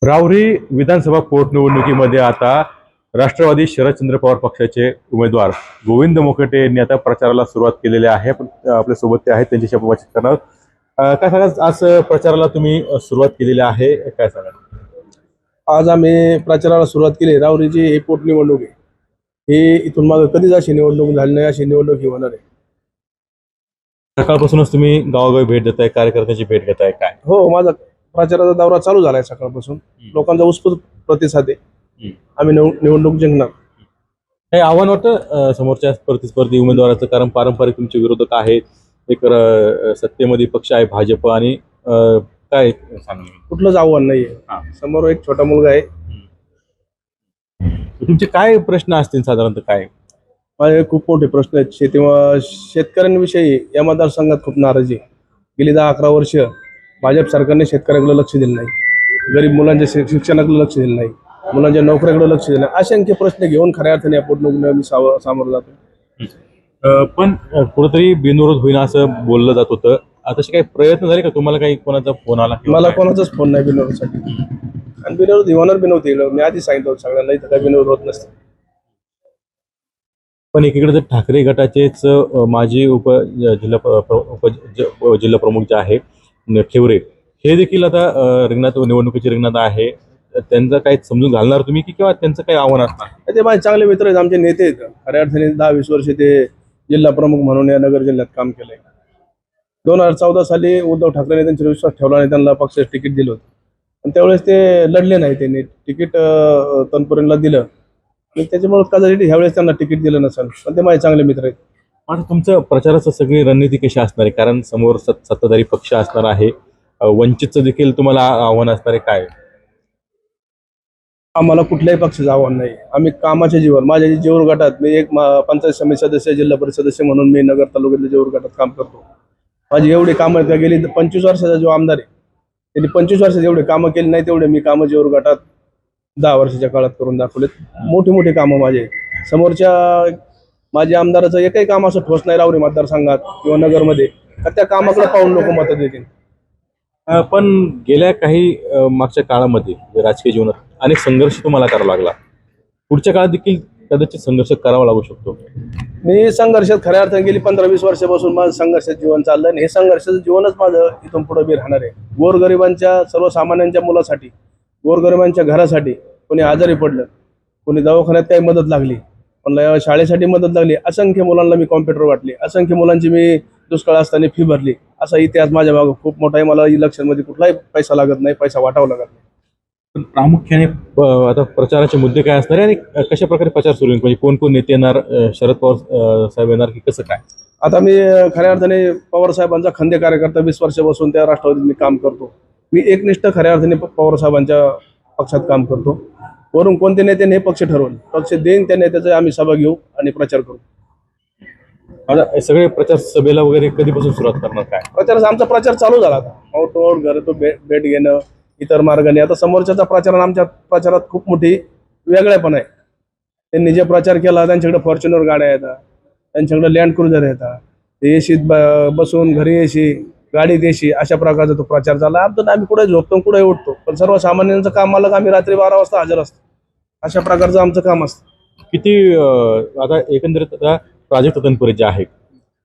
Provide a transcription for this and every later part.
राहुरी विधानसभा पोटनिवडणुकीमध्ये आता राष्ट्रवादी शरदचंद्र पवार पक्षाचे उमेदवार गोविंद मोकटे यांनी आता प्रचाराला सुरुवात केलेली आहे। आपल्या सोबत ते आहेत, त्यांच्याशी आपण बातचीत करणार आहोत। काय सांगाल, आज प्रचाराला तुम्ही सुरुवात केलेली आहे, काय सांगाल? आज आम्ही प्रचाराला सुरुवात केली। राहुरीची ही पोटनिवडणूक आहे, ही इथून मागे कधीच अशी निवडणूक झाली नाही, अशी निवडणूक ही होणार आहे। सकाळपासूनच तुम्ही गावोगावी भेट देताय, कार्यकर्त्यांची भेट घेताय, काय? हो, माझा प्रचाराचा दौरा चालू झालाय सकाळपासून। लोकांचा उत्स्फूर्त प्रतिसाद आहे। आम्ही निवडणूक जिंकणार। काही आव्हान वाटतं समोरच्या प्रतिस्पर्धी उमेदवाराचं? कारण पारंपरिक तुमचे विरोधक आहेत, एक सत्तेमध्ये पक्ष आहे भाजप, आणि काय सांगा? कुठलंच आव्हान नाहीये। समोर एक छोटा मुलगा आहे। तुमचे काय प्रश्न असतील साधारणतः? काय माझे खूप मोठे प्रश्न आहेत। शेतकऱ्यांविषयी या मतदारसंघात खूप नाराजी आहे। गेली 10-11 वर्ष भाजप सरकारने शेतकऱ्याकडे लक्ष दिलं नाही, गरीब मुलांच्या शिक्षणाकडे लक्ष दिलं नाही, मुलांच्या नोकऱ्याकडे लक्ष दिलं नाही। असंख्य प्रश्न घेऊन खऱ्या अर्थाने या पोटनिवडणुकीला मी सामोरं जातो। पण कुठेतरी बिनविरोध होईना असं बोललं जात होतं। तसे काही प्रयत्न झाले का? तुम्हाला काही कोणाचा फोन आला? मला कोणाचाच फोन नाही बिनविरोधसाठी, आणि बिनविरोध होणार बी नव्हते। मी आधी सांगितलं होतं सगळ्यांना, इथं काही बिनविरोध होत नसते। पण एकीकडे तर ठाकरे गटाचेच माजी जिल्हा प्रमुख जे आहे ठेवरे, हे देखील आता रिंगणात, निवडणुकीची रिंगणात आहे। त्यांचं काही समजून घालणार तुम्ही की किंवा त्यांचं काही आव्हान असणार? ते माझे चांगले मित्र आहेत, आमचे नेते आहेत। खऱ्या अर्थाने 10-20 वर्ष ते जिल्हा प्रमुख म्हणून या नगर जिल्ह्यात काम केलंय। 2014 साली उद्धव ठाकरेंनी त्यांच्यावर विश्वास ठेवला आणि त्यांना पक्षाचं तिकीट दिलं होतं, पण त्यावेळेस ते लढले नाही। त्यांनी तिकीट तनपुरेंना दिलं, आणि त्याच्यामुळे कदाचित ह्यावेळेस त्यांना तिकीट दिलं नसेल, पण ते माझे चांगले मित्र आहेत। आता तुमचं प्रचाराचं सगळी रणनीती कशी असणार आहे? कारण समोर सत्ताधारी पक्ष असणार आहे, वंचितचं देखील तुम्हाला आव्हान असणार आहे, काय? आम्हाला कुठल्याही पक्षाचं आव्हान नाही। आम्ही कामाचे जीवन, माझ्या जेऊर गटात मी एक पंचायत समिती सदस्य, जिल्हा परिषद सदस्य म्हणून मी नगर तालुक्यातल्या जेऊर गटात काम करतो। माझी एवढी कामं आहेत का, गेली 25 वर्षाचा जो आमदार आहे त्यांनी 25 वर्षात एवढे कामं केली नाही तेवढे मी कामं जेऊर गटात 10 वर्षाच्या काळात करून दाखवलेत। मोठी मोठी कामं माझे समोरच्या माझ्या आमदाराचं एकही काम असं ठोस नाही राहुरी मतदारसंघात किंवा नगरमध्ये, तर त्या कामाकडे पाहून लोक मतं देतील। पण गेल्या काही मागच्या काळामध्ये राजकीय जीवनात अनेक संघर्ष तुम्हाला करावा लागला, पुढच्या काळात देखील कदाचित संघर्ष करावा लागू शकतो। मी संघर्षात खऱ्या अर्थाने गेली 15-20 वर्षापासून माझं संघर्षाचं जीवन चाललं, आणि हे संघर्षाचं जीवनच माझं इथून पुढे बी राहणार आहे। गोरगरिबांच्या, सर्वसामान्यांच्या मुलासाठी, गोरगरिबांच्या घरासाठी, कोणी आजारी पडलं, कोणी दवाखान्यात काही मदत लागली, कोणाला शाळेसाठी मदत लागली, असंख्य मुलांना मी कॉम्प्युटर वाटले, असंख्य मुलांची मी दुष्काळ असताना फी भरली। असा इतिहास माझ्या मागे खूप मोठा आहे। मला इलेक्शनमध्ये कुठलाही पैसा लागत नाही, पैसा वाटावा लागत नाही। पण प्रामुख्याने आता प्रचाराचे मुद्दे काय असणार आहे आणि कशा प्रकारे प्रचार सुरू होईल? म्हणजे कोण कोण नेते येणार, शरद पवार साहेब येणार की कसं काय? आता मी खऱ्या अर्थाने पवार साहेबांचा खंदे कार्यकर्ता, 20 वर्षापासून त्या राष्ट्रवादीत मी काम करतो। मी एकनिष्ठ खऱ्या अर्थाने पवार साहेबांच्या पक्षात काम करतो। वरून कोणते नेत्याने हे पक्ष ठरवून पक्ष देईन त्या नेत्याचा आम्ही सभा घेऊ आणि प्रचार करू। आता सगळे प्रचार सभेला वगैरे कधीपासून सुरुवात करणार, काय? आमचा प्रचार चालू झाला आता, आउट घर तो भेट घेणं, इतर मार्गाने। आता समोरच्याचा प्रचार आमच्या प्रचारात खूप मोठी वेगळेपण आहे। त्यांनी जे प्रचार केला, त्यांच्याकडे फॉर्च्युनर गाड्या येतात, त्यांच्याकडे लँड क्रुझर येतात, ते एसीत बसून घरी एसी, गाडीत एसी, अशा प्रकारचा तो प्रचार झाला। आमचं आम्ही कुठे झोपतो, कुठे उठतो, पण सर्वसामान्यांचं काम आलं का आम्ही रात्री 12 वाजता हजर असतो। अशा प्रकारचं आमचं काम असतं। किती आता एकंदरीत आता प्राजक्त तनपुरे जे आहेत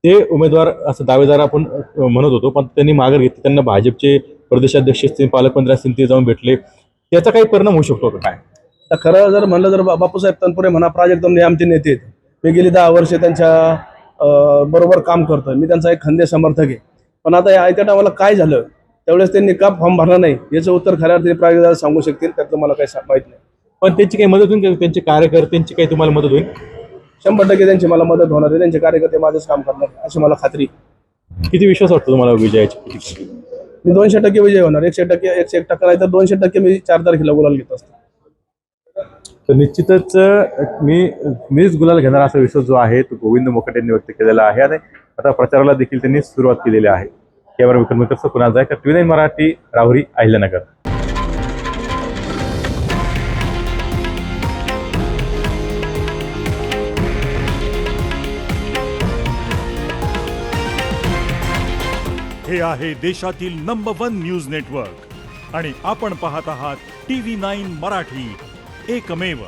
ते उमेदवार असं दावेदार आपण म्हणत होतो, पण त्यांनी माघार घेतली, त्यांना भाजपचे प्रदेशाध्यक्ष असतील, पालकमंत्री असतील, ते जाऊन भेटले, त्याचा काही परिणाम होऊ शकतो का, काय? तर खरं जर म्हणलं तर बापूसाहेब तनपुरे म्हणा, प्राजक्त तनपुरे आमचे नेते आहेत। मी गेली 10 वर्ष त्यांच्या बरोबर काम करतोय, मी त्यांचा एक खंदे समर्थक आहे। पण आता या ऐत्या टायमाला काय झालं, त्यावेळेस त्यांनी का फॉर्म भरला नाही, याचं उत्तर खऱ्या अर्थाने प्राजक्तदार सांगू शकतील, त्यातलं मला काही माहित नाही। पण त्यांची काही मदत होईल, त्यांचे कार्यकर्त्यांची काही तुम्हाला मदत होईल? 100% त्यांची मला मदत होणार आहे। त्यांचे कार्यकर्ते माझंच काम करणार अशी मला खात्री। किती विश्वास वाटतो तुम्हाला विजयाची? मी 200% विजय होणार। 101% नाही तर 200% मी 4 तारखेला गुलाल घेत असतो। तर निश्चितच मीच गुलाल घेणार असा विश्वास जो आहे तो गोविंद मोकटे यांनी व्यक्त केलेला आहे, आणि आता प्रचाराला देखील त्यांनी सुरुवात केलेली आहे। कॅमेरा विक्रम मित्र कुणाल जायकर, TV9 मराठी, राहुरी, अहिल्यानगर। हे आहे देशातील नंबर 1 न्यूज नेटवर्क, आणि आपण पाहत आहात TV9 मराठी, एकमेव